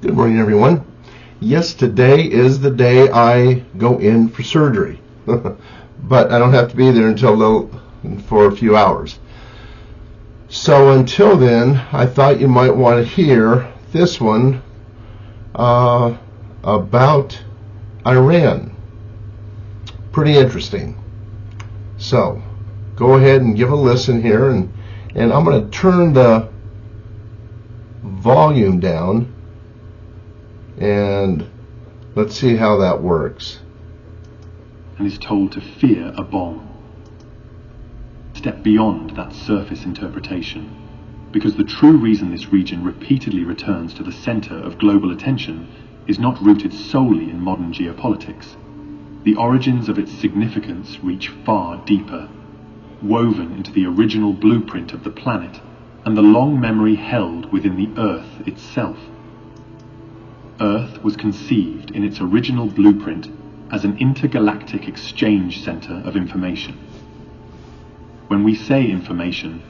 Good morning, everyone. Yes, today is the day I go in for surgery, but I don't have to be there for a few hours. So until then, I thought you might want to hear this one about Iran. Pretty interesting. So go ahead and give a listen here, and I'm going to turn the volume down, and let's see how that works. And is told to fear a bomb. Step beyond that surface interpretation, because the true reason this region repeatedly returns to the center of global attention is not rooted solely in modern geopolitics. The origins of its significance reach far deeper, woven into the original blueprint of the planet and the long memory held within the Earth itself. Earth was conceived in its original blueprint as an intergalactic exchange center of information. When we say information,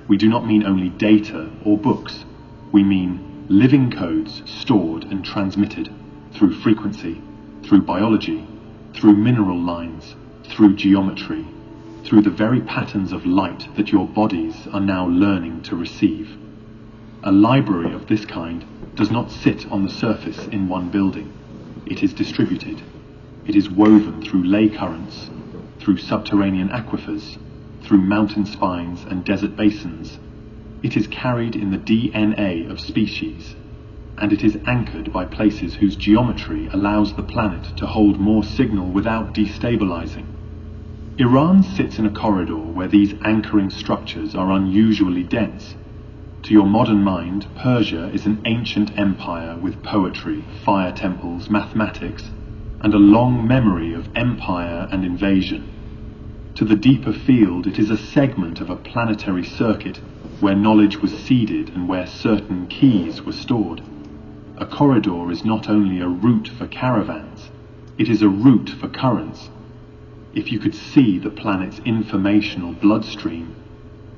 we do not mean only data or books. We mean living codes stored and transmitted through frequency, through biology, through mineral lines, through geometry, through the very patterns of light that your bodies are now learning to receive. A library of this kind does not sit on the surface in one building. It is distributed. It is woven through ley currents, through subterranean aquifers, through mountain spines and desert basins. It is carried in the DNA of species, and it is anchored by places whose geometry allows the planet to hold more signal without destabilizing. Iran sits in a corridor where these anchoring structures are unusually dense. To your modern mind, Persia is an ancient empire with poetry, fire temples, mathematics, and a long memory of empire and invasion. To the deeper field, it is a segment of a planetary circuit where knowledge was seeded and where certain keys were stored. A corridor is not only a route for caravans, it is a route for currents. If you could see the planet's informational bloodstream,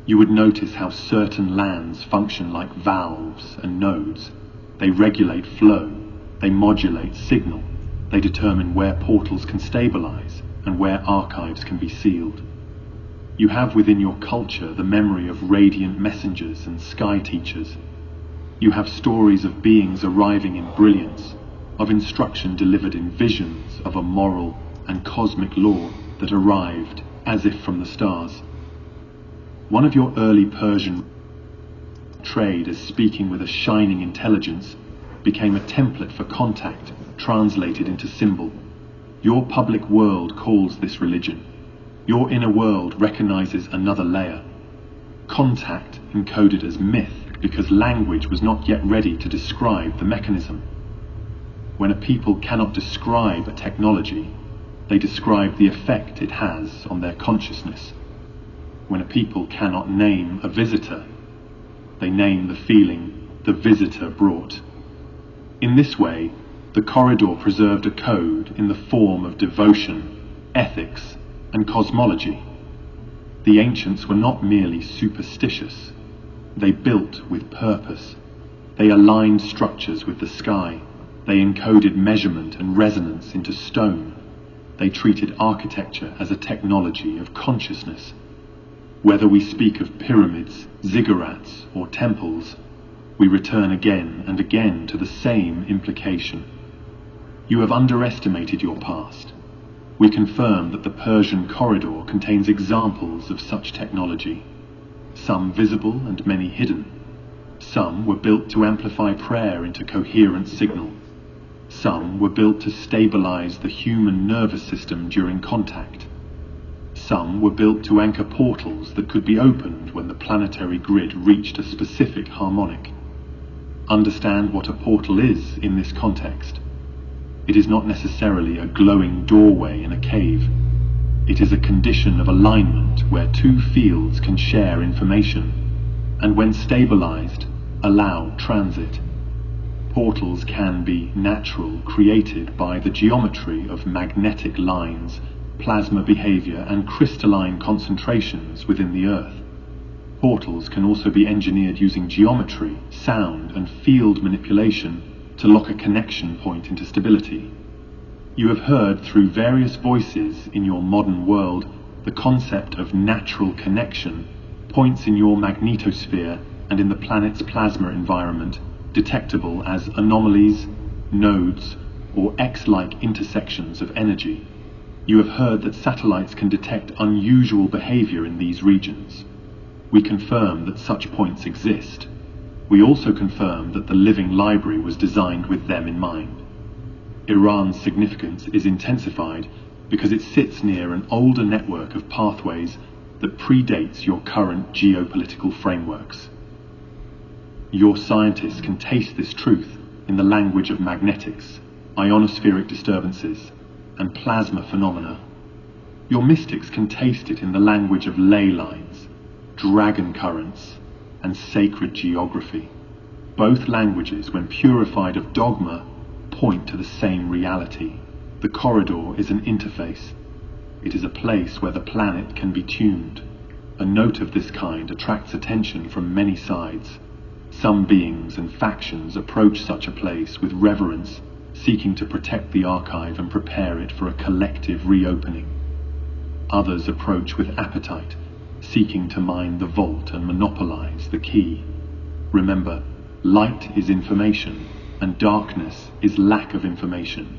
you would notice how certain lands function like valves and nodes. They regulate flow, they modulate signal, they determine where portals can stabilize and where archives can be sealed. You have within your culture the memory of radiant messengers and sky teachers. You have stories of beings arriving in brilliance, of instruction delivered in visions of a moral and cosmic law that arrived as if from the stars. One of your early Persian trade as speaking with a shining intelligence became a template for contact translated into symbol. Your public world calls this religion. Your inner world recognizes another layer. Contact encoded as myth because language was not yet ready to describe the mechanism. When a people cannot describe a technology, they describe the effect it has on their consciousness. When a people cannot name a visitor, they name the feeling the visitor brought. In this way, the corridor preserved a code in the form of devotion, ethics, and cosmology. The ancients were not merely superstitious. They built with purpose. They aligned structures with the sky. They encoded measurement and resonance into stone. They treated architecture as a technology of consciousness. Whether we speak of pyramids, ziggurats, or temples, we return again and again to the same implication. You have underestimated your past. We confirm that the Persian corridor contains examples of such technology, some visible and many hidden. Some were built to amplify prayer into coherent signal. Some were built to stabilize the human nervous system during contact. Some were built to anchor portals that could be opened when the planetary grid reached a specific harmonic. Understand what a portal is in this context. It is not necessarily a glowing doorway in a cave. It is a condition of alignment where two fields can share information, and when stabilized, allow transit. Portals can be natural, created by the geometry of magnetic lines, plasma behavior, and crystalline concentrations within the Earth. Portals can also be engineered using geometry, sound, and field manipulation to lock a connection point into stability. You have heard through various voices in your modern world the concept of natural connection, points in your magnetosphere and in the planet's plasma environment detectable as anomalies, nodes, or X-like intersections of energy. You have heard that satellites can detect unusual behavior in these regions. We confirm that such points exist. We also confirm that the living library was designed with them in mind. Iran's significance is intensified because it sits near an older network of pathways that predates your current geopolitical frameworks. Your scientists can taste this truth in the language of magnetics, ionospheric disturbances, and plasma phenomena. Your mystics can taste it in the language of ley lines, dragon currents, and sacred geography. Both languages, when purified of dogma, point to the same reality. The corridor is an interface. It is a place where the planet can be tuned. A note of this kind attracts attention from many sides. Some beings and factions approach such a place with reverence, seeking to protect the archive and prepare it for a collective reopening. Others approach with appetite, seeking to mine the vault and monopolize the key. Remember, light is information, and darkness is lack of information.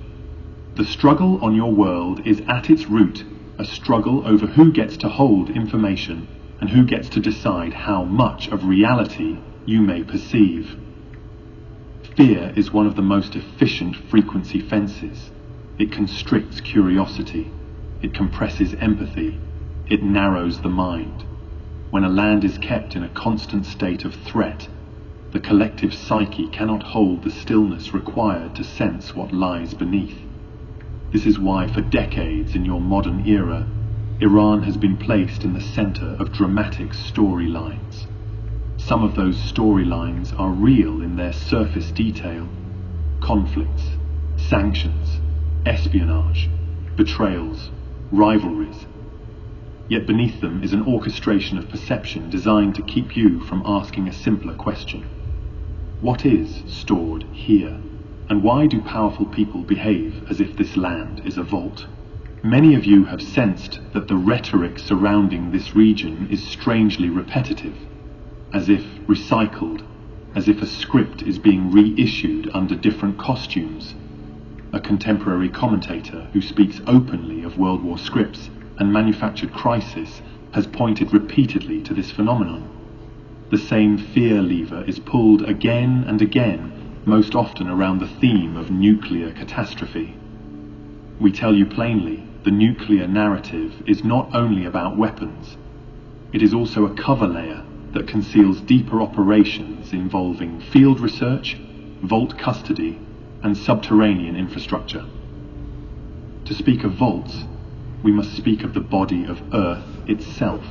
The struggle on your world is at its root a struggle over who gets to hold information and who gets to decide how much of reality you may perceive. Fear is one of the most efficient frequency fences. It constricts curiosity. It compresses empathy. It narrows the mind. When a land is kept in a constant state of threat, the collective psyche cannot hold the stillness required to sense what lies beneath. This is why for decades in your modern era, Iran has been placed in the center of dramatic storylines. Some of those storylines are real in their surface detail: conflicts, sanctions, espionage, betrayals, rivalries. Yet beneath them is an orchestration of perception designed to keep you from asking a simpler question. What is stored here? And why do powerful people behave as if this land is a vault? Many of you have sensed that the rhetoric surrounding this region is strangely repetitive, as if recycled, as if a script is being reissued under different costumes. A contemporary commentator who speaks openly of World War scripts and manufactured crisis has pointed repeatedly to this phenomenon. The same fear lever is pulled again and again, most often around the theme of nuclear catastrophe. We tell you plainly, the nuclear narrative is not only about weapons. It is also a cover layer that conceals deeper operations involving field research, vault custody, and subterranean infrastructure. To speak of vaults, we must speak of the body of Earth itself.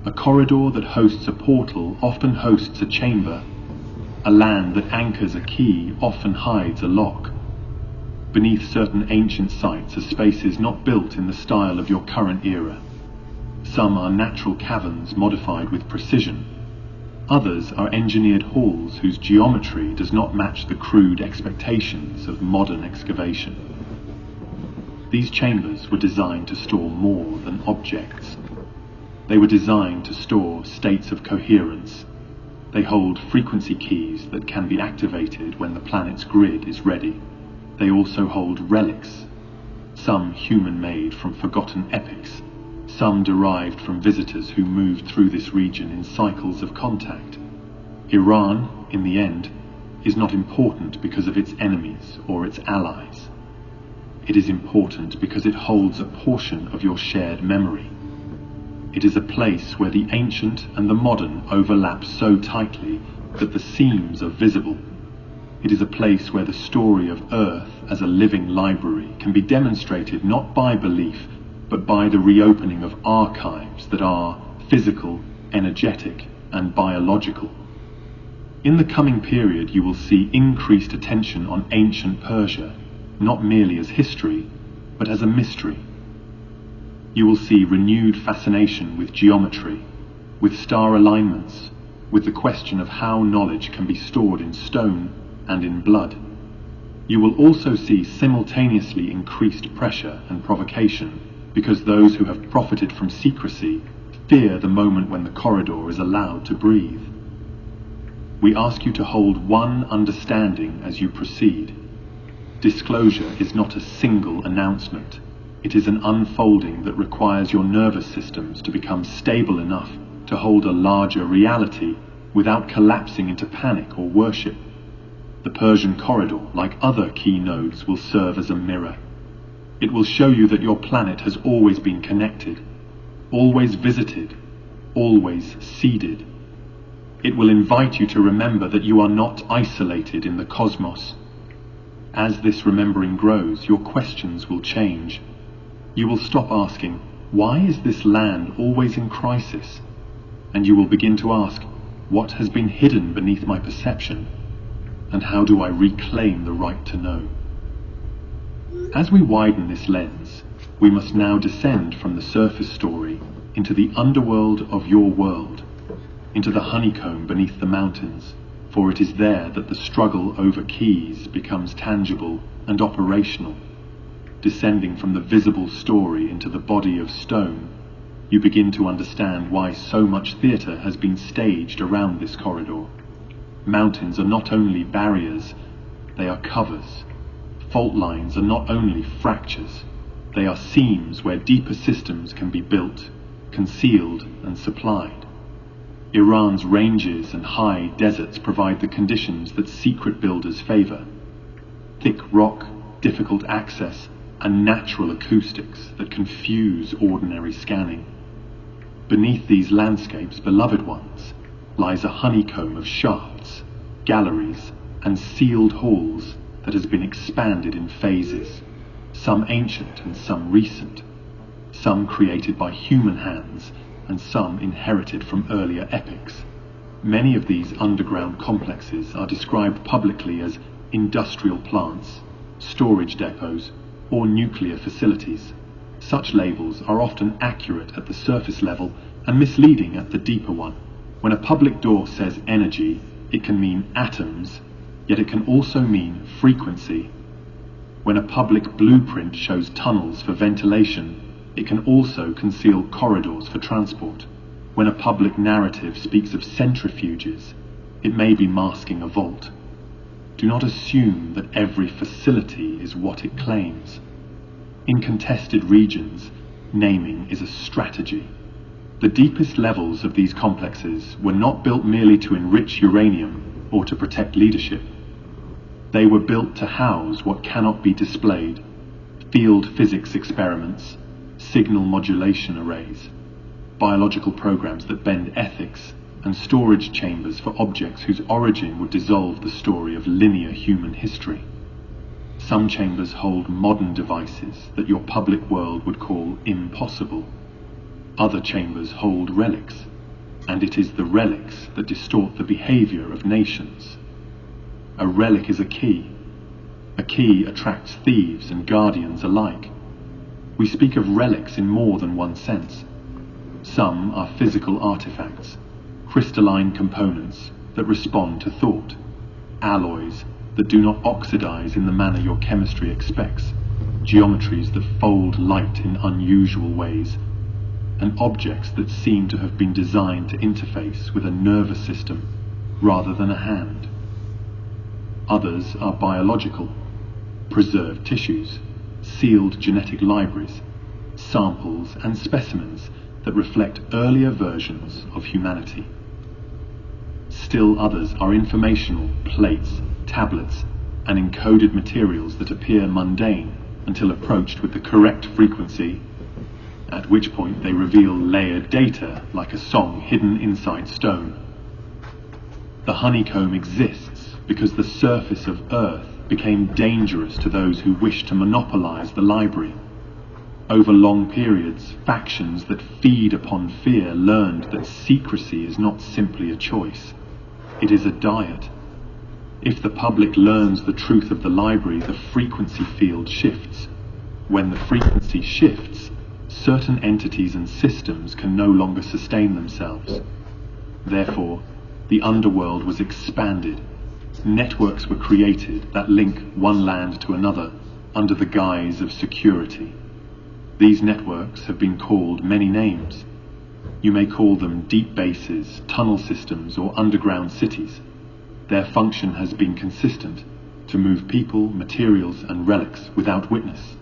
A corridor that hosts a portal often hosts a chamber. A land that anchors a key often hides a lock. Beneath certain ancient sites are spaces not built in the style of your current era. Some are natural caverns modified with precision. Others are engineered halls whose geometry does not match the crude expectations of modern excavation. These chambers were designed to store more than objects. They were designed to store states of coherence. They hold frequency keys that can be activated when the planet's grid is ready. They also hold relics, some human-made from forgotten epics, some derived from visitors who moved through this region in cycles of contact. Iran, in the end, is not important because of its enemies or its allies. It is important because it holds a portion of your shared memory. It is a place where the ancient and the modern overlap so tightly that the seams are visible. It is a place where the story of Earth as a living library can be demonstrated not by belief, but by the reopening of archives that are physical, energetic, and biological. In the coming period, you will see increased attention on ancient Persia, not merely as history, but as a mystery. You will see renewed fascination with geometry, with star alignments, with the question of how knowledge can be stored in stone and in blood. You will also see simultaneously increased pressure and provocation, because those who have profited from secrecy fear the moment when the corridor is allowed to breathe. We ask you to hold one understanding as you proceed. Disclosure is not a single announcement. It is an unfolding that requires your nervous systems to become stable enough to hold a larger reality without collapsing into panic or worship. The Persian corridor, like other key nodes, will serve as a mirror. It will show you that your planet has always been connected, always visited, always seeded. It will invite you to remember that you are not isolated in the cosmos. As this remembering grows, your questions will change. You will stop asking, "Why is this land always in crisis?" And you will begin to ask, "What has been hidden beneath my perception? And how do I reclaim the right to know?" As we widen this lens, we must now descend from the surface story into the underworld of your world, into the honeycomb beneath the mountains, for it is there that the struggle over keys becomes tangible and operational. Descending from the visible story into the body of stone, you begin to understand why so much theatre has been staged around this corridor. Mountains are not only barriers, they are covers. Fault lines are not only fractures, they are seams where deeper systems can be built, concealed and supplied. Iran's ranges and high deserts provide the conditions that secret builders favor. Thick rock, difficult access, and natural acoustics that confuse ordinary scanning. Beneath these landscapes, beloved ones, lies a honeycomb of shafts, galleries, and sealed halls that has been expanded in phases, some ancient and some recent, some created by human hands and some inherited from earlier epochs. Many of these underground complexes are described publicly as industrial plants, storage depots, or nuclear facilities. Such labels are often accurate at the surface level and misleading at the deeper one. When a public door says energy, it can mean atoms, yet it can also mean frequency. When a public blueprint shows tunnels for ventilation, it can also conceal corridors for transport. When a public narrative speaks of centrifuges, it may be masking a vault. Do not assume that every facility is what it claims. In contested regions, naming is a strategy. The deepest levels of these complexes were not built merely to enrich uranium or to protect leadership. They were built to house what cannot be displayed: field physics experiments, signal modulation arrays, biological programs that bend ethics, and storage chambers for objects whose origin would dissolve the story of linear human history. Some chambers hold modern devices that your public world would call impossible. Other chambers hold relics, and it is the relics that distort the behavior of nations. A relic is a key. A key attracts thieves and guardians alike. We speak of relics in more than one sense. Some are physical artifacts, crystalline components that respond to thought, alloys that do not oxidize in the manner your chemistry expects, geometries that fold light in unusual ways, and objects that seem to have been designed to interface with a nervous system rather than a hand. Others are biological, preserved tissues, sealed genetic libraries, samples and specimens that reflect earlier versions of humanity. Still others are informational plates, tablets, and encoded materials that appear mundane until approached with the correct frequency, at which point they reveal layered data like a song hidden inside stone. The honeycomb exists because the surface of Earth became dangerous to those who wished to monopolize the library. Over long periods, factions that feed upon fear learned that secrecy is not simply a choice. It is a diet. If the public learns the truth of the library, the frequency field shifts. When the frequency shifts, certain entities and systems can no longer sustain themselves. Therefore, the underworld was expanded, Networks were created that link one land to another under the guise of security. These networks have been called many names. You may call them deep bases, tunnel systems, or underground cities. Their function has been consistent: to move people, materials, and relics without witness.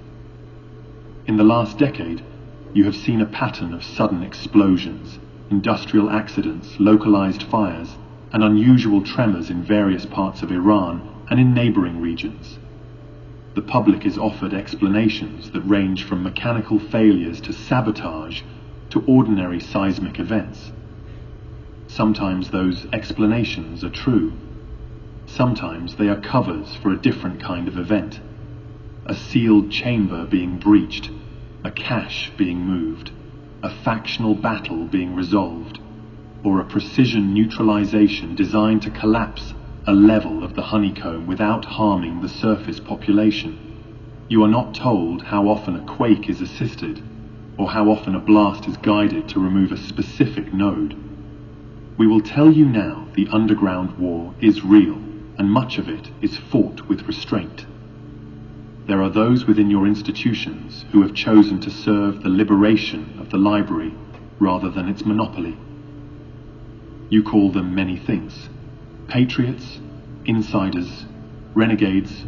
In the last decade, you have seen a pattern of sudden explosions, industrial accidents, localized fires, and unusual tremors in various parts of Iran and in neighboring regions. The public is offered explanations that range from mechanical failures to sabotage to ordinary seismic events. Sometimes those explanations are true. Sometimes they are covers for a different kind of event: a sealed chamber being breached, a cache being moved, a factional battle being resolved, or a precision neutralization designed to collapse a level of the honeycomb without harming the surface population. You are not told how often a quake is assisted, or how often a blast is guided to remove a specific node. We will tell you now the underground war is real, and much of it is fought with restraint. There are those within your institutions who have chosen to serve the liberation of the library rather than its monopoly. You call them many things: patriots, insiders, renegades,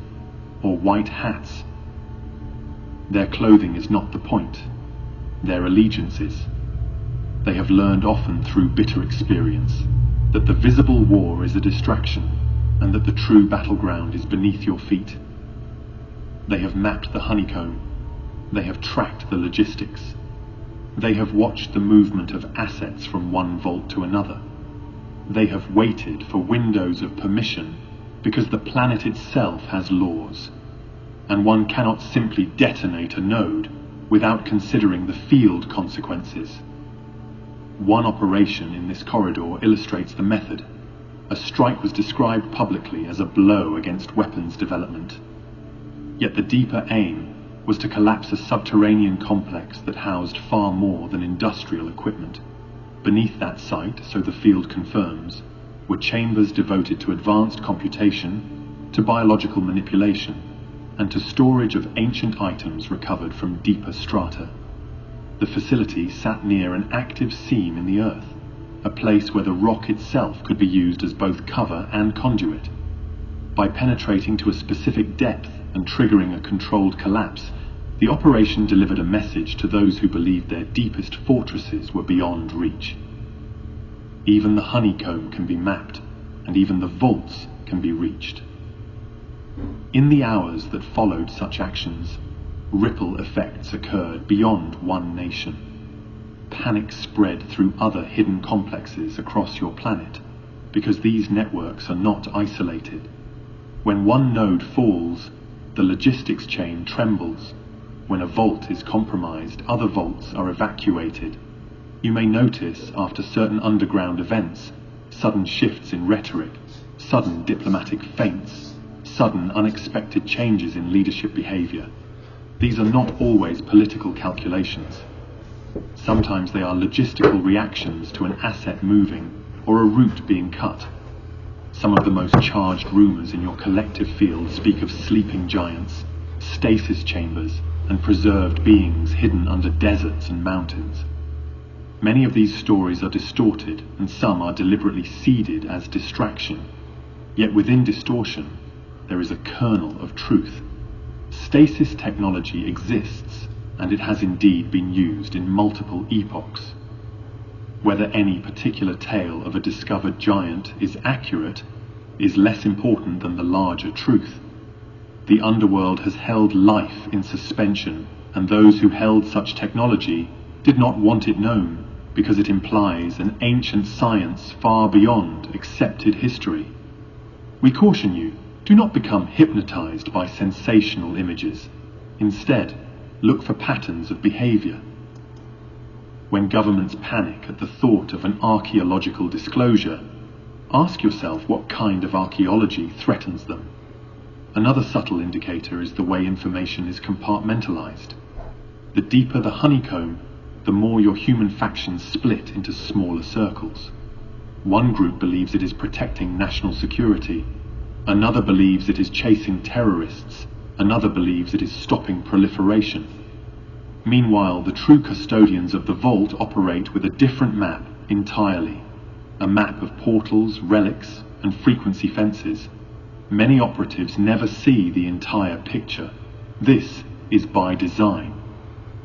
or white hats. Their clothing is not the point. Their allegiance is. They have learned, often through bitter experience, that the visible war is a distraction, and that the true battleground is beneath your feet. They have mapped the honeycomb. They have tracked the logistics. They have watched the movement of assets from one vault to another. They have waited for windows of permission because the planet itself has laws, and one cannot simply detonate a node without considering the field consequences. One operation in this corridor illustrates the method. A strike was described publicly as a blow against weapons development. Yet the deeper aim was to collapse a subterranean complex that housed far more than industrial equipment. Beneath that site, so the field confirms, were chambers devoted to advanced computation, to biological manipulation, and to storage of ancient items recovered from deeper strata. The facility sat near an active seam in the earth, a place where the rock itself could be used as both cover and conduit. By penetrating to a specific depth and triggering a controlled collapse, the operation delivered a message to those who believed their deepest fortresses were beyond reach. Even the honeycomb can be mapped, and even the vaults can be reached. In the hours that followed such actions, ripple effects occurred beyond one nation. Panic spread through other hidden complexes across your planet, because these networks are not isolated. When one node falls, the logistics chain trembles. When a vault is compromised, other vaults are evacuated. You may notice, after certain underground events, sudden shifts in rhetoric, sudden diplomatic feints, sudden unexpected changes in leadership behavior. These are not always political calculations. Sometimes they are logistical reactions to an asset moving or a route being cut. Some of the most charged rumors in your collective field speak of sleeping giants, stasis chambers, and preserved beings hidden under deserts and mountains. Many of these stories are distorted, and some are deliberately seeded as distraction. Yet within distortion, there is a kernel of truth. Stasis technology exists, and it has indeed been used in multiple epochs. Whether any particular tale of a discovered giant is accurate is less important than the larger truth. The underworld has held life in suspension, and those who held such technology did not want it known, because it implies an ancient science far beyond accepted history. We caution you, do not become hypnotized by sensational images. Instead, look for patterns of behavior. When governments panic at the thought of an archaeological disclosure, ask yourself what kind of archaeology threatens them. Another subtle indicator is the way information is compartmentalized. The deeper the honeycomb, the more your human factions split into smaller circles. One group believes it is protecting national security. Another believes it is chasing terrorists. Another believes it is stopping proliferation. Meanwhile, the true custodians of the vault operate with a different map entirely. A map of portals, relics, and frequency fences. Many operatives never see the entire picture. This is by design.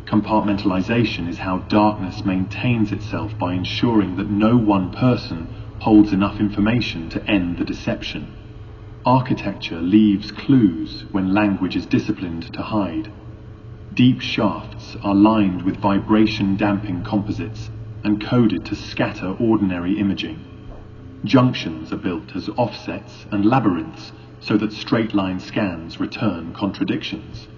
Compartmentalization is how darkness maintains itself by ensuring that no one person holds enough information to end the deception. Architecture leaves clues when language is disciplined to hide. Deep shafts are lined with vibration-damping composites and coded to scatter ordinary imaging. Junctions are built as offsets and labyrinths so that straight-line scans return contradictions.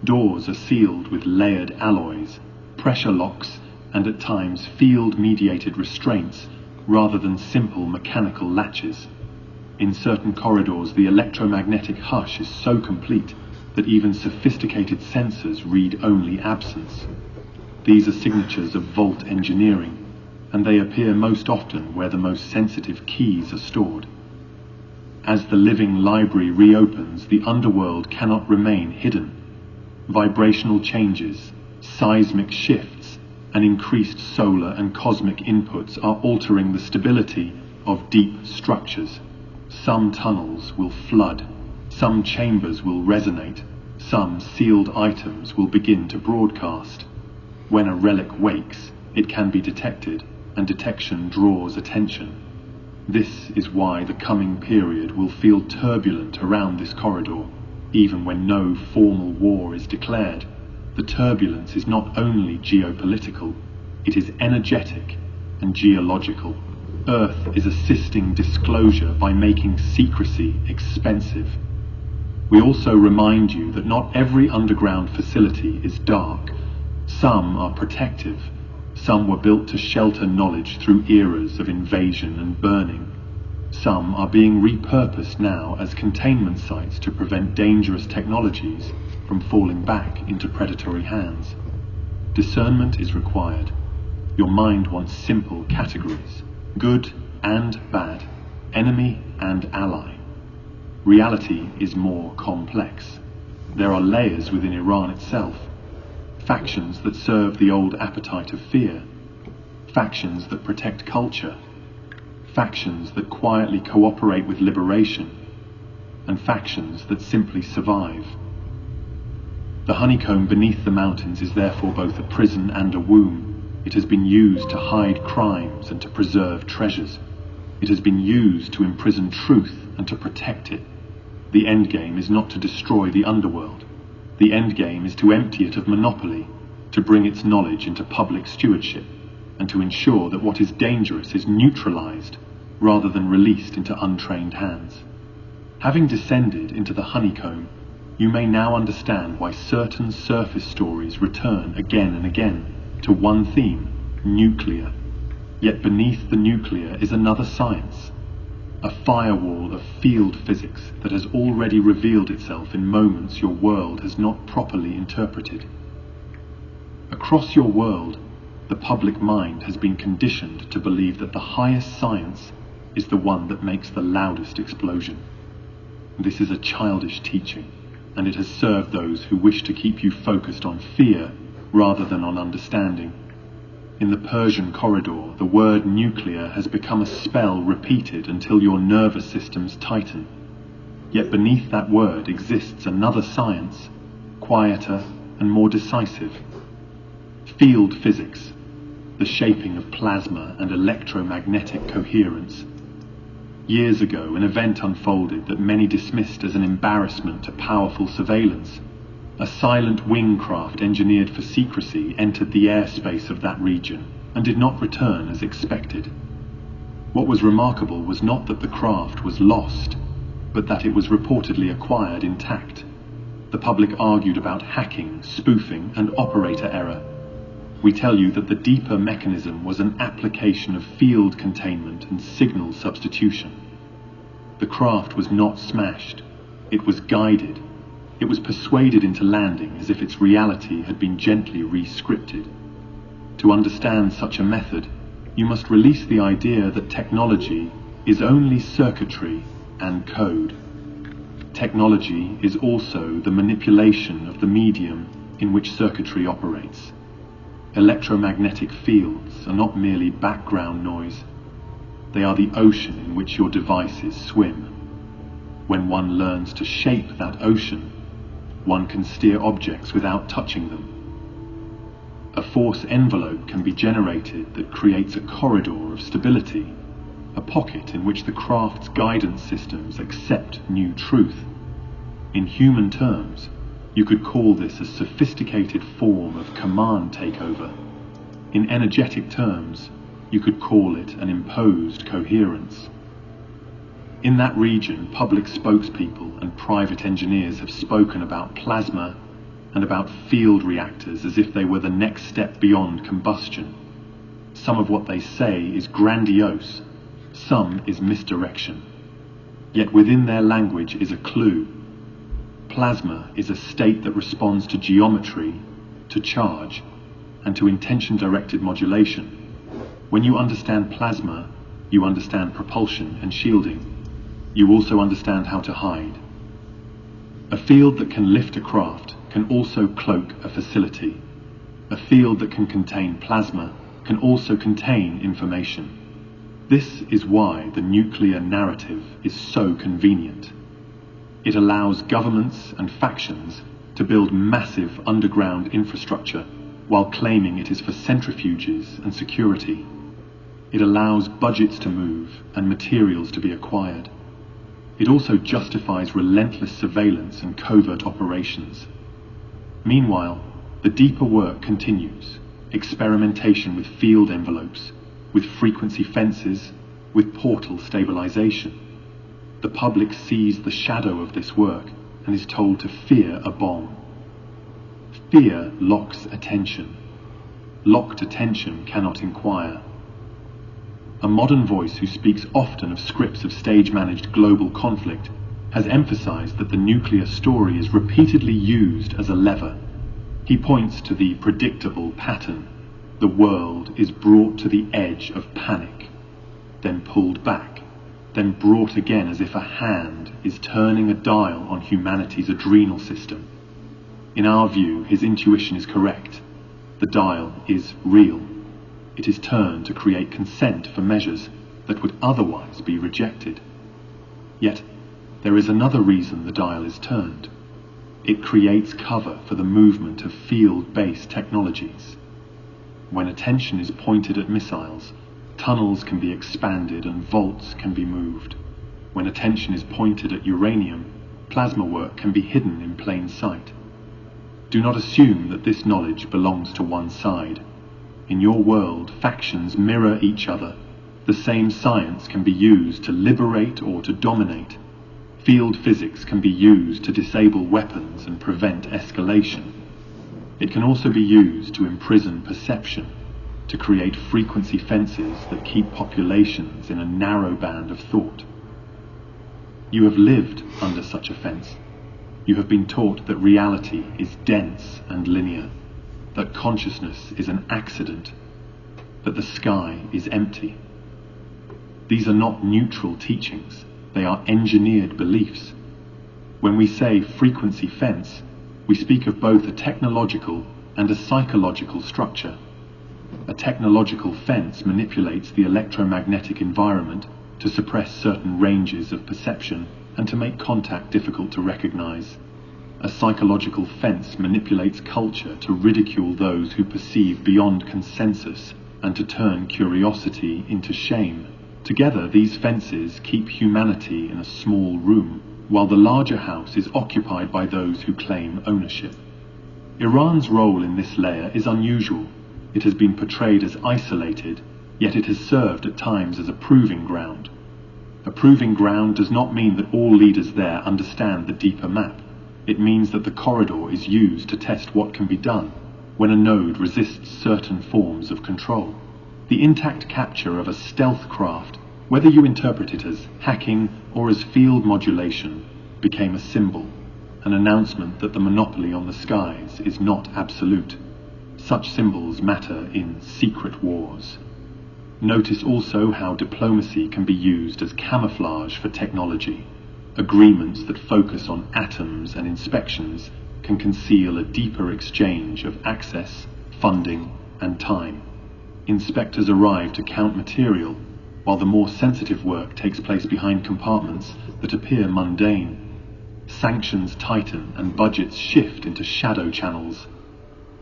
Doors are sealed with layered alloys, pressure locks, and at times field-mediated restraints rather than simple mechanical latches. In certain corridors, the electromagnetic hush is so complete that even sophisticated sensors read only absence. These are signatures of vault engineering, and they appear most often where the most sensitive keys are stored. As the living library reopens, the underworld cannot remain hidden. Vibrational changes, seismic shifts, and increased solar and cosmic inputs are altering the stability of deep structures. Some tunnels will flood, some chambers will resonate, some sealed items will begin to broadcast. When a relic wakes, it can be detected, and detection draws attention. This is why the coming period will feel turbulent around this corridor, even when no formal war is declared. The turbulence is not only geopolitical, it is energetic and geological. Earth is assisting disclosure by making secrecy expensive. We also remind you that not every underground facility is dark. Some are protective. Some were built to shelter knowledge through eras of invasion and burning. Some are being repurposed now as containment sites to prevent dangerous technologies from falling back into predatory hands. Discernment is required. Your mind wants simple categories: good and bad, enemy and ally. Reality is more complex. There are layers within Iran itself. Factions that serve the old appetite of fear. Factions that protect culture. Factions that quietly cooperate with liberation. And factions that simply survive. The honeycomb beneath the mountains is therefore both a prison and a womb. It has been used to hide crimes and to preserve treasures. It has been used to imprison truth and to protect it. The endgame is not to destroy the underworld. The endgame is to empty it of monopoly, to bring its knowledge into public stewardship, and to ensure that what is dangerous is neutralized rather than released into untrained hands. Having descended into the honeycomb, you may now understand why certain surface stories return again and again to one theme: nuclear. Yet beneath the nuclear is another science, a firewall of field physics that has already revealed itself in moments your world has not properly interpreted. Across your world, the public mind has been conditioned to believe that the highest science is the one that makes the loudest explosion. This is a childish teaching, and it has served those who wish to keep you focused on fear rather than on understanding. In the Persian corridor, the word nuclear has become a spell repeated until your nervous systems tighten. Yet beneath that word exists another science, quieter and more decisive. Field physics, the shaping of plasma and electromagnetic coherence. Years ago, an event unfolded that many dismissed as an embarrassment to powerful surveillance. A silent wing craft engineered for secrecy entered the airspace of that region and did not return as expected. What was remarkable was not that the craft was lost, but that it was reportedly acquired intact. The public argued about hacking, spoofing, and operator error. We tell you that the deeper mechanism was an application of field containment and signal substitution. The craft was not smashed. It was guided. It was persuaded into landing as if its reality had been gently re-scripted. To understand such a method, you must release the idea that technology is only circuitry and code. technology is also the manipulation of the medium in which circuitry operates. Electromagnetic fields are not merely background noise. They are the ocean in which your devices swim. When one learns to shape that ocean, one can steer objects without touching them. A force envelope can be generated that creates a corridor of stability, a pocket in which the craft's guidance systems accept new truth. In human terms, you could call this a sophisticated form of command takeover. In energetic terms, you could call it an imposed coherence. In that region, public spokespeople and private engineers have spoken about plasma and about field reactors as if they were the next step beyond combustion. Some of what they say is grandiose, some is misdirection. Yet within their language is a clue. Plasma is a state that responds to geometry, to charge, and to intention-directed modulation. When you understand plasma, you understand propulsion and shielding. You also understand how to hide. A field that can lift a craft can also cloak a facility. A field that can contain plasma can also contain information. This is why the nuclear narrative is so convenient. It allows governments and factions to build massive underground infrastructure while claiming it is for centrifuges and security. It allows budgets to move and materials to be acquired. It also justifies relentless surveillance and covert operations. Meanwhile, the deeper work continues. Experimentation with field envelopes, with frequency fences, with portal stabilization. The public sees the shadow of this work and is told to fear a bomb. Fear locks attention. Locked attention cannot inquire. A modern voice who speaks often of scripts of stage-managed global conflict has emphasized that the nuclear story is repeatedly used as a lever. He points to the predictable pattern. The world is brought to the edge of panic, then pulled back, then brought again as if a hand is turning a dial on humanity's adrenal system. In our view, his intuition is correct. The dial is real. It is turned to create consent for measures that would otherwise be rejected. Yet, there is another reason the dial is turned. It creates cover for the movement of field-based technologies. When attention is pointed at missiles, tunnels can be expanded and vaults can be moved. When attention is pointed at uranium, plasma work can be hidden in plain sight. Do not assume that this knowledge belongs to one side. In your world, factions mirror each other. The same science can be used to liberate or to dominate. Field physics can be used to disable weapons and prevent escalation. It can also be used to imprison perception, to create frequency fences that keep populations in a narrow band of thought. You have lived under such a fence. You have been taught that reality is dense and linear, that consciousness is an accident, that the sky is empty. These are not neutral teachings, they are engineered beliefs. When we say frequency fence, we speak of both a technological and a psychological structure. A technological fence manipulates the electromagnetic environment to suppress certain ranges of perception and to make contact difficult to recognize. A psychological fence manipulates culture to ridicule those who perceive beyond consensus and to turn curiosity into shame. Together, these fences keep humanity in a small room, while the larger house is occupied by those who claim ownership. Iran's role in this layer is unusual. It has been portrayed as isolated, yet it has served at times as a proving ground. A proving ground does not mean that all leaders there understand the deeper map. It means that the corridor is used to test what can be done when a node resists certain forms of control. The intact capture of a stealth craft, whether you interpret it as hacking or as field modulation, became a symbol, an announcement that the monopoly on the skies is not absolute. Such symbols matter in secret wars. Notice also how diplomacy can be used as camouflage for technology. agreements that focus on atoms and inspections can conceal a deeper exchange of access, funding, and time. Inspectors arrive to count material, while the more sensitive work takes place behind compartments that appear mundane. Sanctions tighten and budgets shift into shadow channels.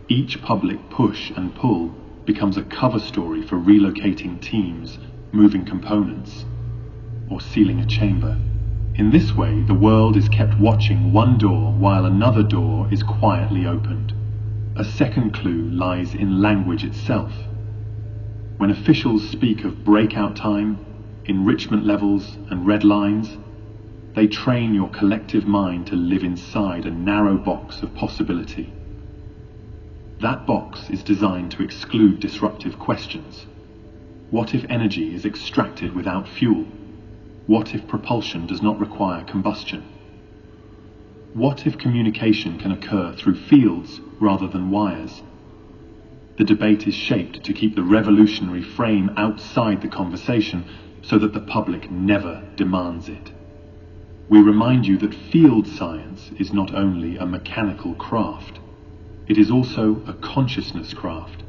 Each public push and pull becomes a cover story for relocating teams, moving components, or sealing a chamber. In this way, the world is kept watching one door while another door is quietly opened. A second clue lies in language itself. When officials speak of breakout time, enrichment levels, and red lines, they train your collective mind to live inside a narrow box of possibility. That box is designed to exclude disruptive questions. What if energy is extracted without fuel? What if propulsion does not require combustion? What if communication can occur through fields rather than wires? The debate is shaped to keep the revolutionary frame outside the conversation so that the public never demands it. We remind you that field science is not only a mechanical craft, it is also a consciousness craft.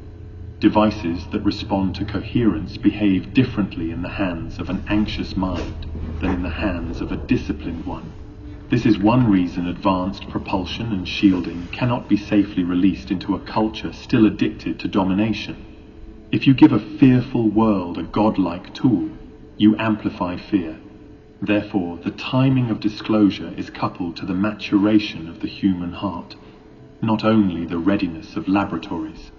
Devices that respond to coherence behave differently in the hands of an anxious mind than in the hands of a disciplined one. This is one reason advanced propulsion and shielding cannot be safely released into a culture still addicted to domination. If you give a fearful world a godlike tool, you amplify fear. Therefore, the timing of disclosure is coupled to the maturation of the human heart, not only the readiness of laboratories.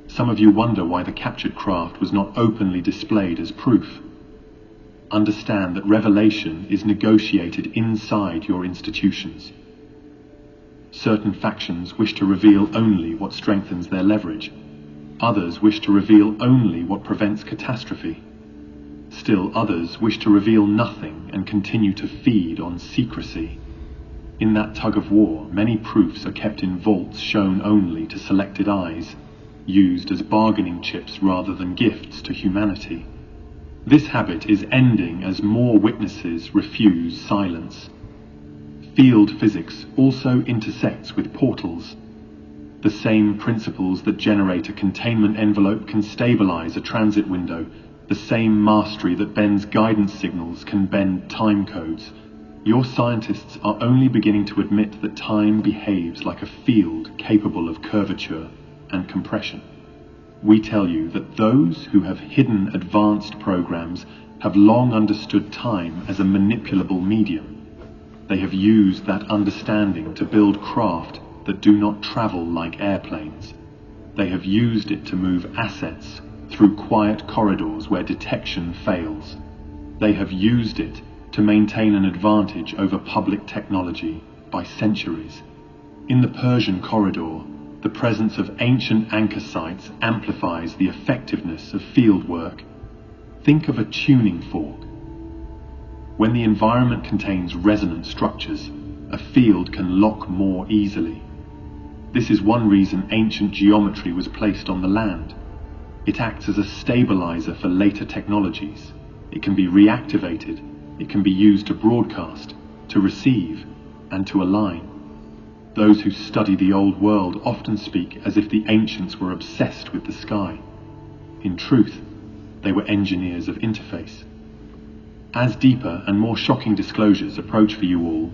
Some of you wonder why the captured craft was not openly displayed as proof. Understand that revelation is negotiated inside your institutions. Certain factions wish to reveal only what strengthens their leverage. Others wish to reveal only what prevents catastrophe. Still others wish to reveal nothing and continue to feed on secrecy. In that tug of war, many proofs are kept in vaults shown only to selected eyes, used as bargaining chips rather than gifts to humanity. This habit is ending as more witnesses refuse silence. Field physics also intersects with portals. The same principles that generate a containment envelope can stabilize a transit window. The same mastery that bends guidance signals can bend time codes. Your scientists are only beginning to admit that time behaves like a field capable of curvature and compression. We tell you that those who have hidden advanced programs have long understood time as a manipulable medium. They have used that understanding to build craft that do not travel like airplanes. They have used it to move assets through quiet corridors where detection fails. They have used it to maintain an advantage over public technology by centuries. In the Persian corridor, the presence of ancient anchor sites amplifies the effectiveness of field work. Think of a tuning fork. When the environment contains resonant structures, a field can lock more easily. This is one reason ancient geometry was placed on the land. It acts as a stabilizer for later technologies. It can be reactivated. It can be used to broadcast, to receive, and to align. Those who study the old world often speak as if the ancients were obsessed with the sky. In truth, they were engineers of interface. As deeper and more shocking disclosures approach for you all,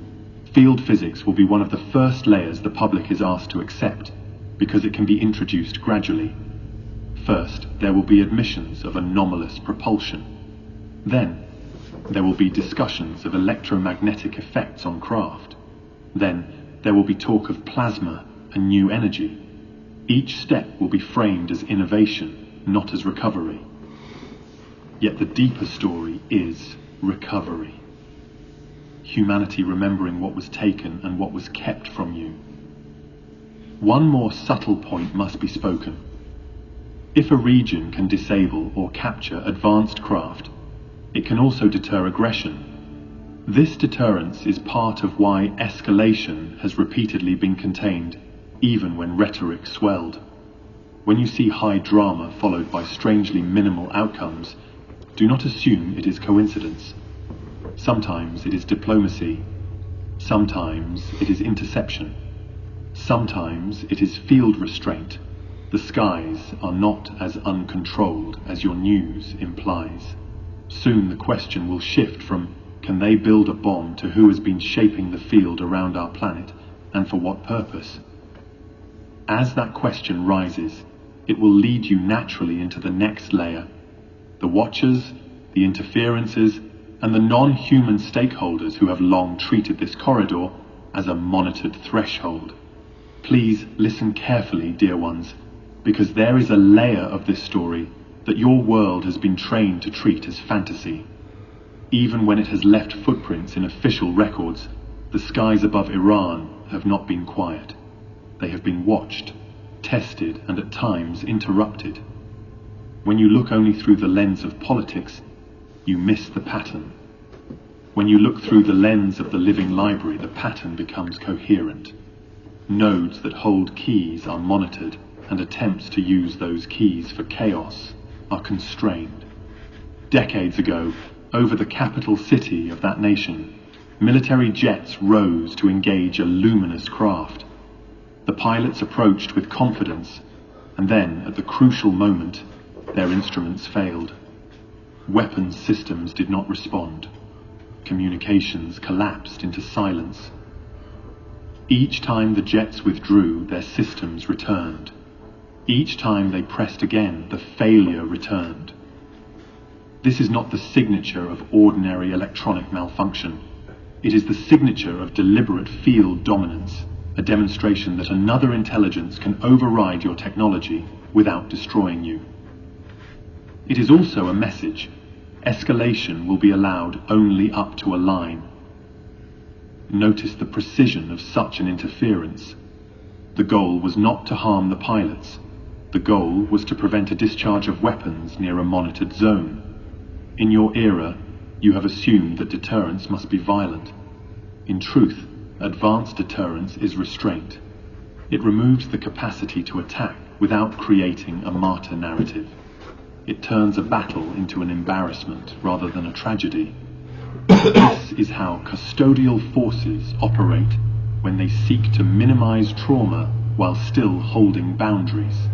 field physics will be one of the first layers the public is asked to accept, because it can be introduced gradually. First, there will be admissions of anomalous propulsion. Then, there will be discussions of electromagnetic effects on craft. Then, there will be talk of plasma and new energy. Each step will be framed as innovation, not as recovery. Yet the deeper story is recovery. Humanity remembering what was taken and what was kept from you. One more subtle point must be spoken. If a region can disable or capture advanced craft, it can also deter aggression. This deterrence is part of why escalation has repeatedly been contained, even when rhetoric swelled. When you see high drama followed by strangely minimal outcomes, do not assume it is coincidence. Sometimes it is diplomacy. Sometimes it is interception. Sometimes it is field restraint. The skies are not as uncontrolled as your news implies. Soon the question will shift from can they build a bomb to who has been shaping the field around our planet and for what purpose. As that question rises, it will lead you naturally into the next layer. The watchers, the interferences, and the non-human stakeholders who have long treated this corridor as a monitored threshold. Please listen carefully, dear ones, because there is a layer of this story that your world has been trained to treat as fantasy. Even when it has left footprints in official records, the skies above Iran have not been quiet. They have been watched, tested, and at times interrupted. When you look only through the lens of politics, you miss the pattern. When you look through the lens of the living library, the pattern becomes coherent. Nodes that hold keys are monitored, and attempts to use those keys for chaos are constrained. Decades ago, over the capital city of that nation, military jets rose to engage a luminous craft. The pilots approached with confidence, and then, at the crucial moment, their instruments failed. Weapons systems did not respond. Communications collapsed into silence. Each time the jets withdrew, their systems returned. Each time they pressed again, the failure returned. This is not the signature of ordinary electronic malfunction. It is the signature of deliberate field dominance, a demonstration that another intelligence can override your technology without destroying you. It is also a message. Escalation will be allowed only up to a line. Notice the precision of such an interference. The goal was not to harm the pilots. The goal was to prevent a discharge of weapons near a monitored zone. In your era, you have assumed that deterrence must be violent. In truth, advanced deterrence is restraint. It removes the capacity to attack without creating a martyr narrative. It turns a battle into an embarrassment rather than a tragedy. This is how custodial forces operate when they seek to minimize trauma while still holding boundaries.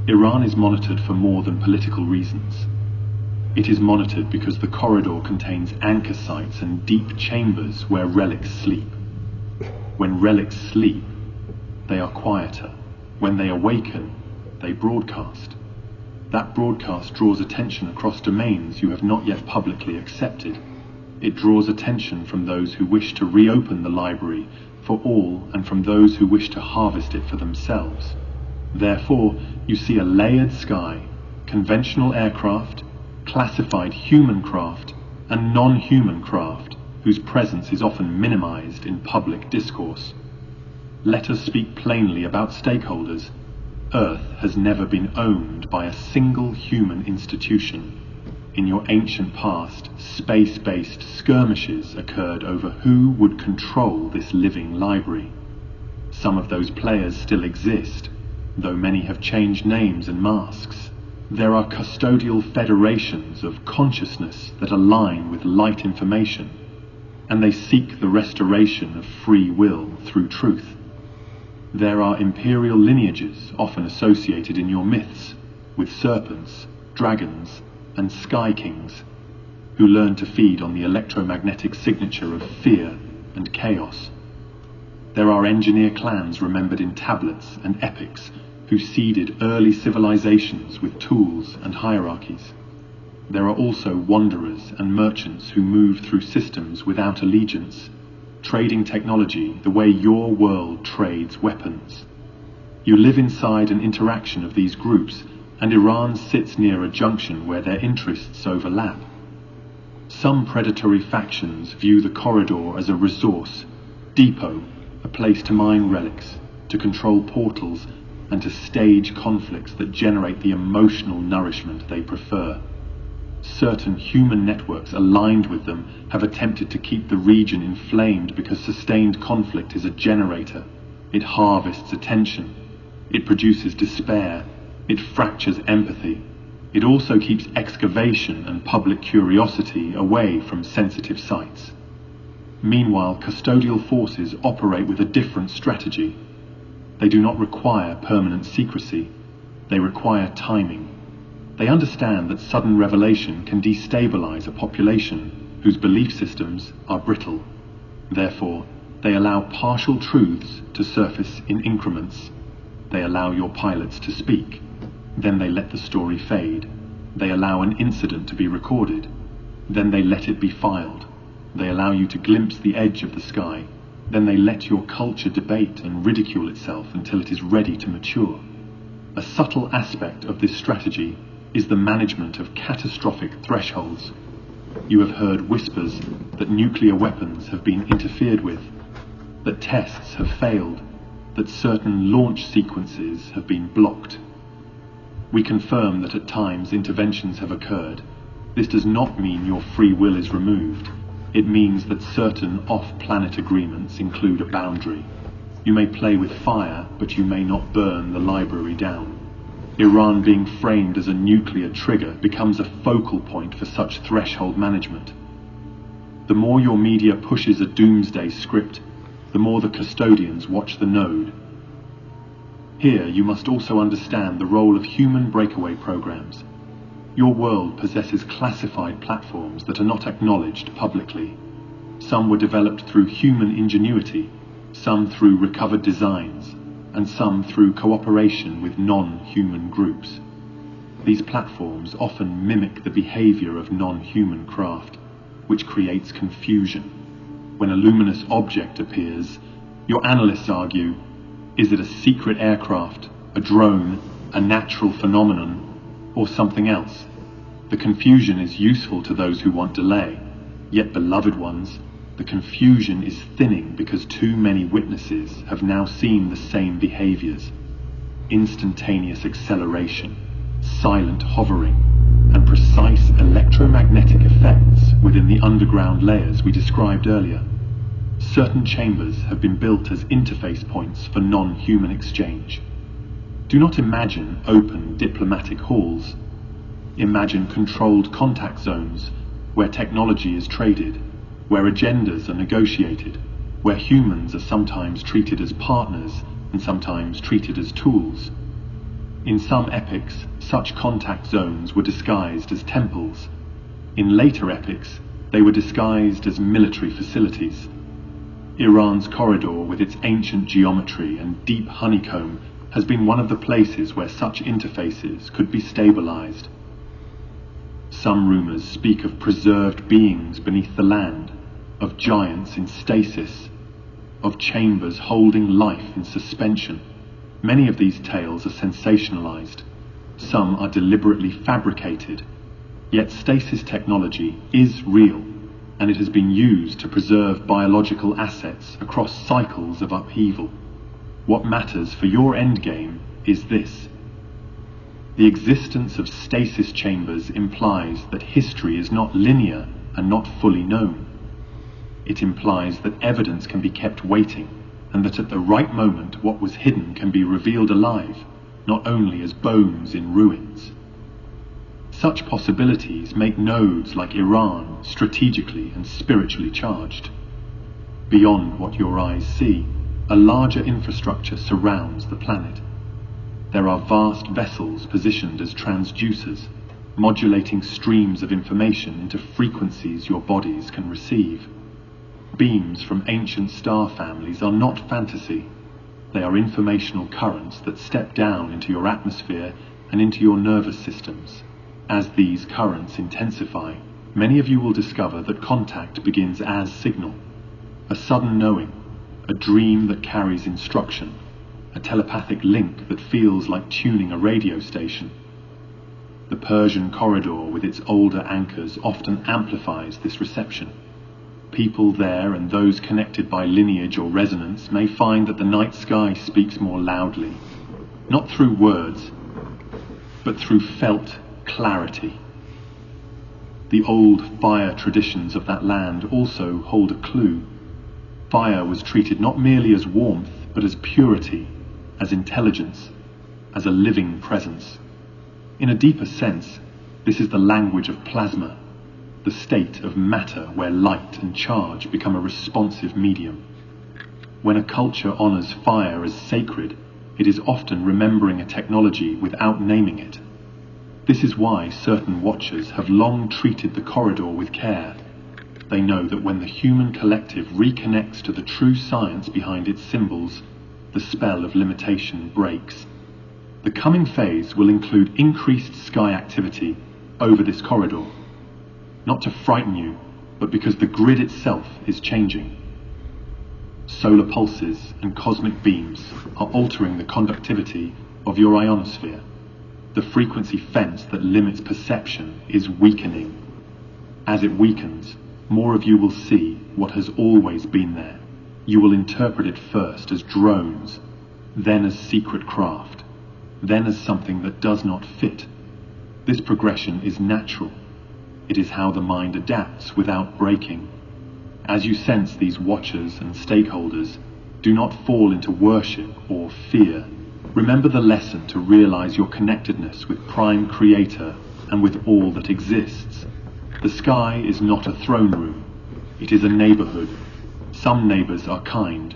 Iran is monitored for more than political reasons. It is monitored because the corridor contains anchor sites and deep chambers where relics sleep. When relics sleep, they are quieter. When they awaken, they broadcast. That broadcast draws attention across domains you have not yet publicly accepted. It draws attention from those who wish to reopen the library for all and from those who wish to harvest it for themselves. Therefore, you see a layered sky, conventional aircraft, classified human craft, and non-human craft, whose presence is often minimized in public discourse. Let us speak plainly about stakeholders. Earth has never been owned by a single human institution. In your ancient past, space-based skirmishes occurred over who would control this living library. Some of those players still exist, though many have changed names and masks. There are custodial federations of consciousness that align with light information, and they seek the restoration of free will through truth. There are imperial lineages often associated in your myths with serpents, dragons, and sky kings, who learn to feed on the electromagnetic signature of fear and chaos. There are engineer clans remembered in tablets and epics who seeded early civilizations with tools and hierarchies. There are also wanderers and merchants who move through systems without allegiance, trading technology the way your world trades weapons. You live inside an interaction of these groups, and Iran sits near a junction where their interests overlap. Some predatory factions view the corridor as a resource, depot, a place to mine relics, to control portals, and to stage conflicts that generate the emotional nourishment they prefer. Certain human networks aligned with them have attempted to keep the region inflamed because sustained conflict is a generator. It harvests attention. It produces despair. It fractures empathy. It also keeps excavation and public curiosity away from sensitive sites. Meanwhile, custodial forces operate with a different strategy. They do not require permanent secrecy. They require timing. They understand that sudden revelation can destabilize a population whose belief systems are brittle. Therefore, they allow partial truths to surface in increments. They allow your pilots to speak. Then they let the story fade. They allow an incident to be recorded. Then they let it be filed. They allow you to glimpse the edge of the sky. Then they let your culture debate and ridicule itself until it is ready to mature. A subtle aspect of this strategy is the management of catastrophic thresholds. You have heard whispers that nuclear weapons have been interfered with, that tests have failed, that certain launch sequences have been blocked. We confirm that at times interventions have occurred. This does not mean your free will is removed. It means that certain off-planet agreements include a boundary. You may play with fire, but you may not burn the library down. Iran being framed as a nuclear trigger becomes a focal point for such threshold management. The more your media pushes a doomsday script, the more the custodians watch the node. Here you must also understand the role of human breakaway programs. Your world possesses classified platforms that are not acknowledged publicly. Some were developed through human ingenuity, some through recovered designs, and some through cooperation with non-human groups. These platforms often mimic the behavior of non-human craft, which creates confusion. When a luminous object appears, your analysts argue, is it a secret aircraft, a drone, a natural phenomenon, or something else? The confusion is useful to those who want delay, yet beloved ones, the confusion is thinning because too many witnesses have now seen the same behaviors. Instantaneous acceleration, silent hovering, and precise electromagnetic effects within the underground layers we described earlier. Certain chambers have been built as interface points for non-human exchange. Do not imagine open diplomatic halls. Imagine controlled contact zones where technology is traded, where agendas are negotiated, where humans are sometimes treated as partners and sometimes treated as tools. In some epochs, such contact zones were disguised as temples. In later epochs, they were disguised as military facilities. Iran's corridor, with its ancient geometry and deep honeycomb, has been one of the places where such interfaces could be stabilized. Some rumors speak of preserved beings beneath the land, of giants in stasis, of chambers holding life in suspension. Many of these tales are sensationalized. Some are deliberately fabricated. Yet stasis technology is real, and it has been used to preserve biological assets across cycles of upheaval. What matters for your endgame is this. The existence of stasis chambers implies that history is not linear and not fully known. It implies that evidence can be kept waiting, and that at the right moment what was hidden can be revealed alive, not only as bones in ruins. Such possibilities make nodes like Iran strategically and spiritually charged. Beyond what your eyes see, a larger infrastructure surrounds the planet. There are vast vessels positioned as transducers, modulating streams of information into frequencies your bodies can receive. Beams from ancient star families are not fantasy. They are informational currents that step down into your atmosphere and into your nervous systems. As these currents intensify, many of you will discover that contact begins as signal, a sudden knowing, a dream that carries instruction, a telepathic link that feels like tuning a radio station. The Persian corridor with its older anchors often amplifies this reception. People there and those connected by lineage or resonance may find that the night sky speaks more loudly, not through words, but through felt clarity. The old fire traditions of that land also hold a clue. Fire was treated not merely as warmth, but as purity, as intelligence, as a living presence. In a deeper sense, this is the language of plasma, the state of matter where light and charge become a responsive medium. When a culture honors fire as sacred, it is often remembering a technology without naming it. This is why certain watchers have long treated the corridor with care. They know that when the human collective reconnects to the true science behind its symbols, the spell of limitation breaks. The coming phase will include increased sky activity over this corridor, not to frighten you, but because the grid itself is changing. Solar pulses and cosmic beams are altering the conductivity of your ionosphere. The frequency fence that limits perception is weakening. As it weakens, more of you will see what has always been there. You will interpret it first as drones, then as secret craft, then as something that does not fit. This progression is natural. It is how the mind adapts without breaking. As you sense these watchers and stakeholders, do not fall into worship or fear. Remember the lesson to realize your connectedness with Prime Creator and with all that exists. The sky is not a throne room. It is a neighborhood. Some neighbors are kind.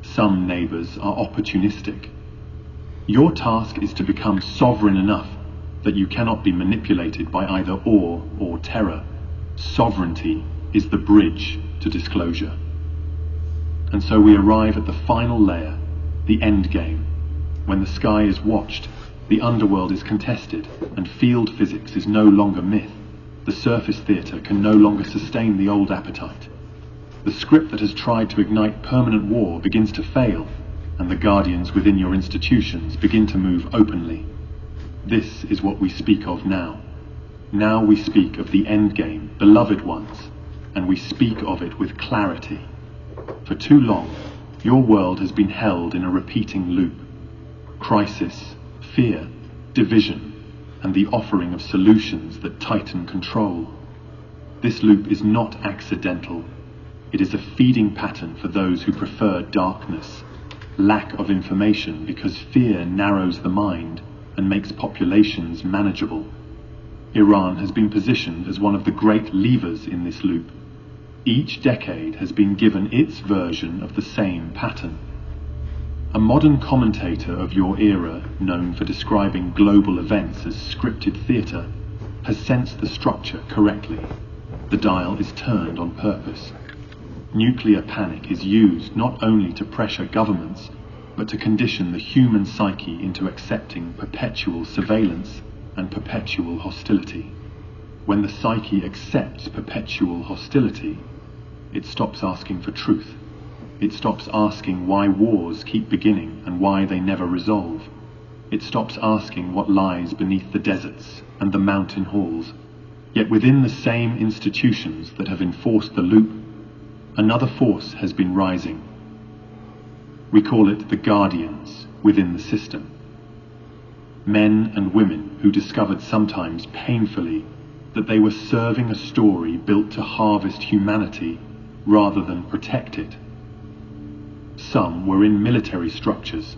Some neighbors are opportunistic. Your task is to become sovereign enough that you cannot be manipulated by either awe or terror. Sovereignty is the bridge to disclosure. And so we arrive at the final layer, the end game. When the sky is watched, the underworld is contested, and field physics is no longer myth. The surface theatre can no longer sustain the old appetite. The script that has tried to ignite permanent war begins to fail, and the guardians within your institutions begin to move openly. This is what we speak of now. Now we speak of the endgame, beloved ones, and we speak of it with clarity. For too long, your world has been held in a repeating loop. Crisis, fear, division, and the offering of solutions that tighten control. This loop is not accidental. It is a feeding pattern for those who prefer darkness, lack of information because fear narrows the mind and makes populations manageable. Iran has been positioned as one of the great levers in this loop. Each decade has been given its version of the same pattern. A modern commentator of your era, known for describing global events as scripted theatre, has sensed the structure correctly. The dial is turned on purpose. Nuclear panic is used not only to pressure governments, but to condition the human psyche into accepting perpetual surveillance and perpetual hostility. When the psyche accepts perpetual hostility, it stops asking for truth. It stops asking why wars keep beginning and why they never resolve. It stops asking what lies beneath the deserts and the mountain halls. Yet within the same institutions that have enforced the loop, another force has been rising. We call it the guardians within the system. Men and women who discovered sometimes painfully that they were serving a story built to harvest humanity rather than protect it. Some were in military structures,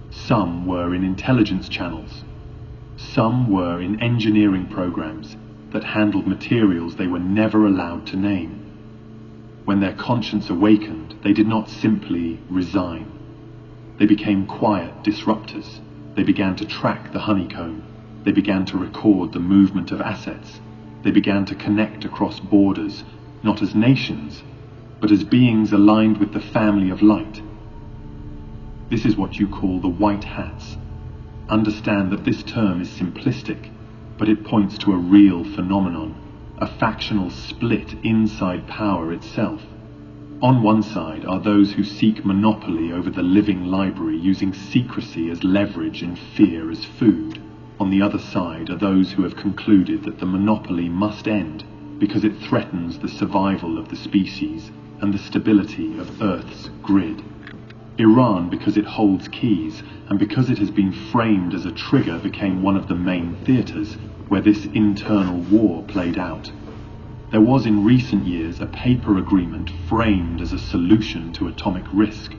some were in intelligence channels, some were in engineering programs that handled materials they were never allowed to name. When their conscience awakened, they did not simply resign. They became quiet disruptors. They began to track the honeycomb. They began to record the movement of assets. They began to connect across borders, not as nations, but as beings aligned with the family of light. This is what you call the white hats. Understand that this term is simplistic, but it points to a real phenomenon, a factional split inside power itself. On one side are those who seek monopoly over the living library, using secrecy as leverage and fear as food. On the other side are those who have concluded that the monopoly must end because it threatens the survival of the species and the stability of Earth's grid. Iran, because it holds keys and because it has been framed as a trigger, became one of the main theatres where this internal war played out. There was in recent years a paper agreement framed as a solution to atomic risk.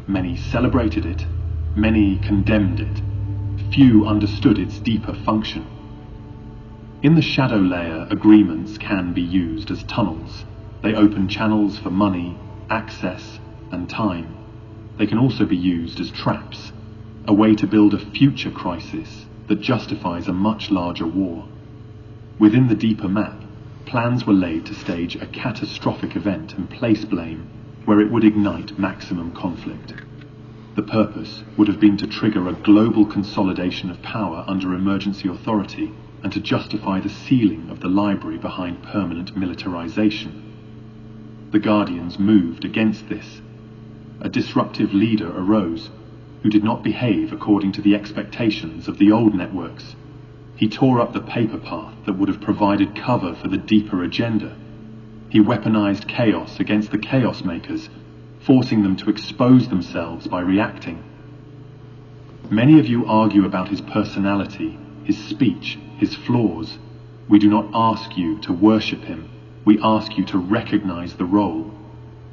Many celebrated it, many condemned it. Few understood its deeper function. In the shadow layer, agreements can be used as tunnels. They open channels for money, access, and time. They can also be used as traps, a way to build a future crisis that justifies a much larger war. Within the deeper map, plans were laid to stage a catastrophic event and place blame where it would ignite maximum conflict. The purpose would have been to trigger a global consolidation of power under emergency authority and to justify the sealing of the library behind permanent militarization. The Guardians moved against this. A disruptive leader arose who did not behave according to the expectations of the old networks. He tore up the paper path that would have provided cover for the deeper agenda. He weaponized chaos against the chaos makers, forcing them to expose themselves by reacting. Many of you argue about his personality, his speech, his flaws. We do not ask you to worship him. We ask you to recognize the role.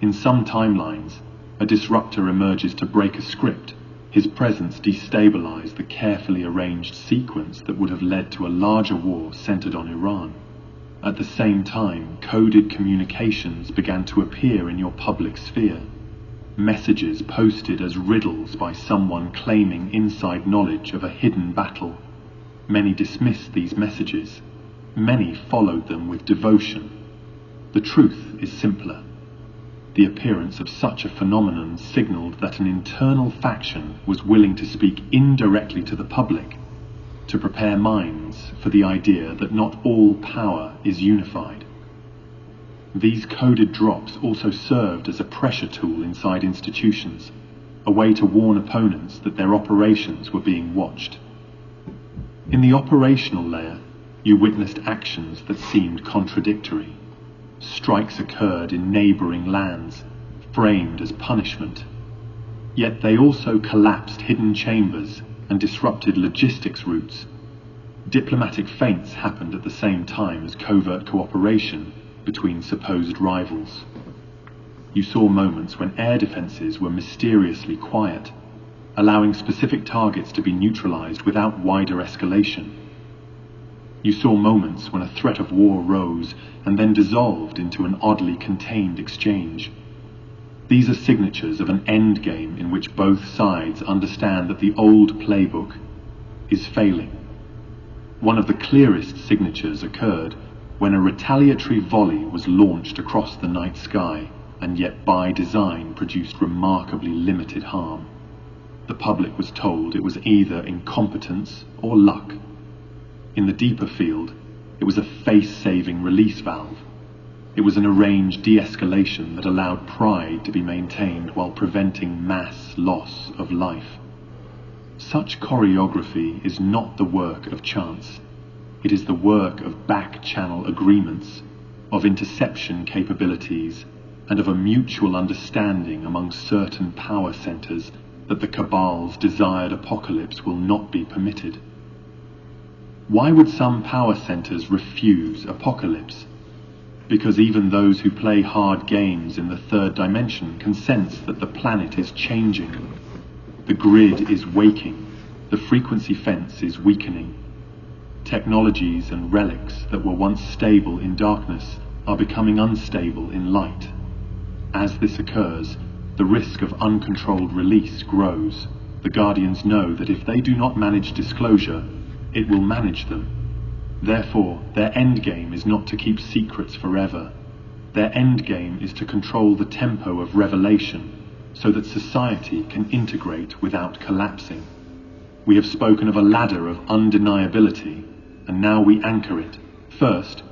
In some timelines, a disruptor emerges to break a script. His presence destabilized the carefully arranged sequence that would have led to a larger war centered on Iran. At the same time, coded communications began to appear in your public sphere. Messages posted as riddles by someone claiming inside knowledge of a hidden battle. Many dismissed these messages. Many followed them with devotion. The truth is simpler. The appearance of such a phenomenon signaled that an internal faction was willing to speak indirectly to the public, to prepare minds for the idea that not all power is unified. These coded drops also served as a pressure tool inside institutions, a way to warn opponents that their operations were being watched. In the operational layer, you witnessed actions that seemed contradictory. Strikes occurred in neighboring lands, framed as punishment. Yet they also collapsed hidden chambers and disrupted logistics routes. Diplomatic feints happened at the same time as covert cooperation between supposed rivals. You saw moments when air defenses were mysteriously quiet, allowing specific targets to be neutralized without wider escalation. You saw moments when a threat of war rose and then dissolved into an oddly contained exchange. These are signatures of an endgame in which both sides understand that the old playbook is failing. One of the clearest signatures occurred when a retaliatory volley was launched across the night sky and yet by design produced remarkably limited harm. The public was told it was either incompetence or luck. In the deeper field, it was a face-saving release valve. It was an arranged de-escalation that allowed pride to be maintained while preventing mass loss of life. Such choreography is not the work of chance. It is the work of back-channel agreements, of interception capabilities, and of a mutual understanding among certain power centers that the Cabal's desired apocalypse will not be permitted. Why would some power centers refuse apocalypse? Because even those who play hard games in the third dimension can sense that the planet is changing. The grid is waking. The frequency fence is weakening. Technologies and relics that were once stable in darkness are becoming unstable in light. As this occurs, the risk of uncontrolled release grows. The Guardians know that if they do not manage disclosure, it will manage them. Therefore, their endgame is not to keep secrets forever. Their endgame is to control the tempo of revelation, so that society can integrate without collapsing. We have spoken of a ladder of undeniability, and now we anchor it. First,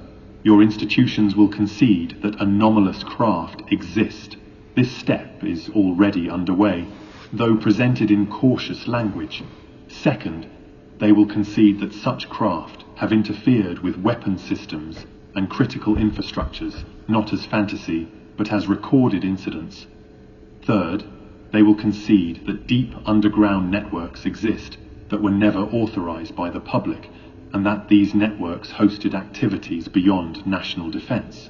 your institutions will concede that anomalous craft exist. This step is already underway, though presented in cautious language. Second, they will concede that such craft have interfered with weapon systems and critical infrastructures, not as fantasy, but as recorded incidents. Third, they will concede that deep underground networks exist that were never authorized by the public, and that these networks hosted activities beyond national defense.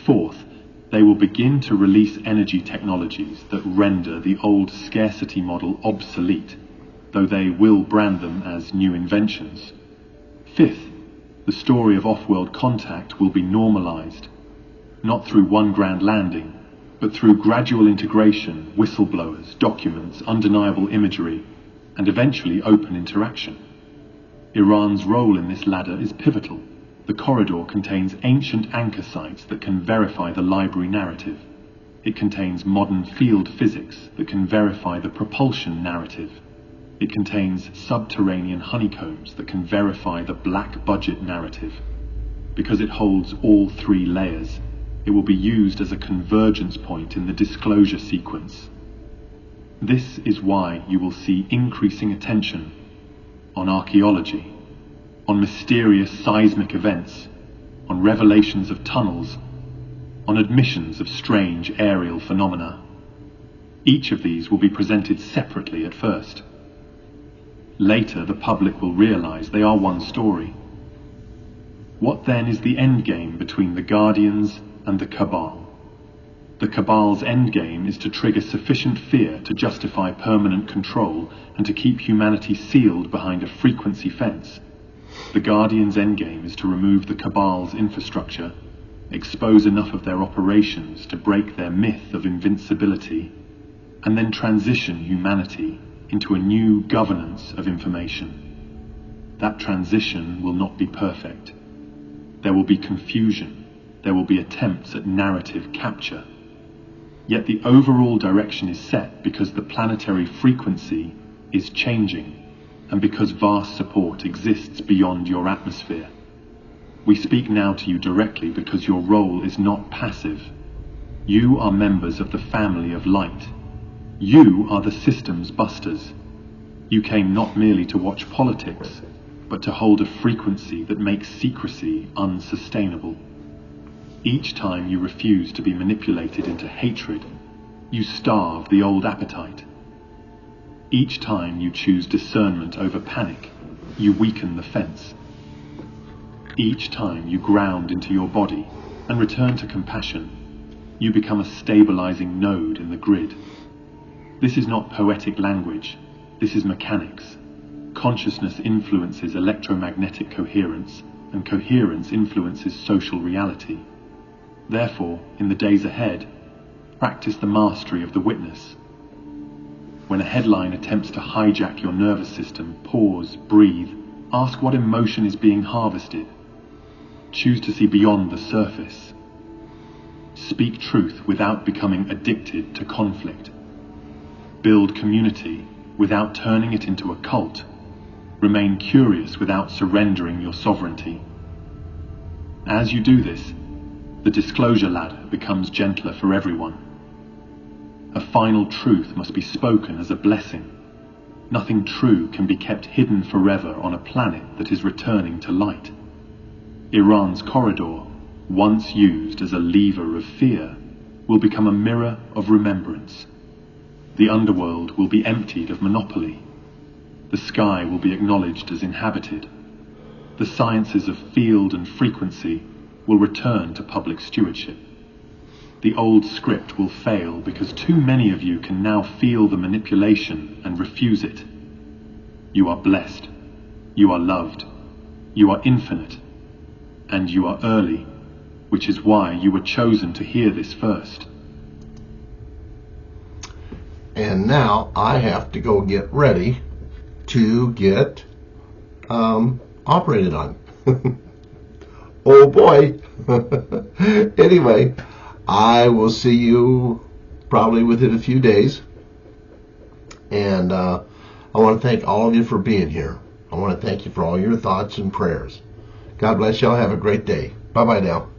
Fourth, they will begin to release energy technologies that render the old scarcity model obsolete, though they will brand them as new inventions. Fifth, The story of off-world contact will be normalized, not through one grand landing, but through gradual integration, whistleblowers, documents, undeniable imagery, and eventually open interaction. Iran's role in this ladder is pivotal. The corridor contains ancient anchor sites that can verify the library narrative. It contains modern field physics that can verify the propulsion narrative. It contains subterranean honeycombs that can verify the black budget narrative. Because it holds all three layers, it will be used as a convergence point in the disclosure sequence. This is why you will see increasing attention on archaeology, on mysterious seismic events, on revelations of tunnels, on admissions of strange aerial phenomena. Each of these will be presented separately at first. Later, the public will realize they are one story. What then is the endgame between the Guardians and the Cabal? The Cabal's endgame is to trigger sufficient fear to justify permanent control and to keep humanity sealed behind a frequency fence. The Guardians' endgame is to remove the Cabal's infrastructure, expose enough of their operations to break their myth of invincibility, and then transition humanity into a new governance of information. That transition will not be perfect. There will be confusion. There will be attempts at narrative capture. Yet the overall direction is set because the planetary frequency is changing and because vast support exists beyond your atmosphere. We speak now to you directly because your role is not passive. You are members of the family of light. You are the systems busters. You came not merely to watch politics, but to hold a frequency that makes secrecy unsustainable. Each time you refuse to be manipulated into hatred, you starve the old appetite. Each time you choose discernment over panic, you weaken the fence. Each time you ground into your body and return to compassion, you become a stabilizing node in the grid. This is not poetic language, this is mechanics. Consciousness influences electromagnetic coherence, and coherence influences social reality. Therefore, in the days ahead, practice the mastery of the witness. When a headline attempts to hijack your nervous system, pause, breathe, ask what emotion is being harvested. Choose to see beyond the surface. Speak truth without becoming addicted to conflict. Build community without turning it into a cult. Remain curious without surrendering your sovereignty. As you do this, the disclosure ladder becomes gentler for everyone. A final truth must be spoken as a blessing. Nothing true can be kept hidden forever on a planet that is returning to light. Iran's corridor, once used as a lever of fear, will become a mirror of remembrance. The underworld will be emptied of monopoly. The sky will be acknowledged as inhabited. The sciences of field and frequency will return to public stewardship. The old script will fail because too many of you can now feel the manipulation and refuse it. You are blessed. You are loved. You are infinite. And you are early, which is why you were chosen to hear this first. And now I have to go get ready to get operated on. Oh boy. Anyway, I will see you probably within a few days. And I want to thank all of you for being here. I want to thank you for all your thoughts and prayers. God bless y'all. Have a great day. Bye-bye now.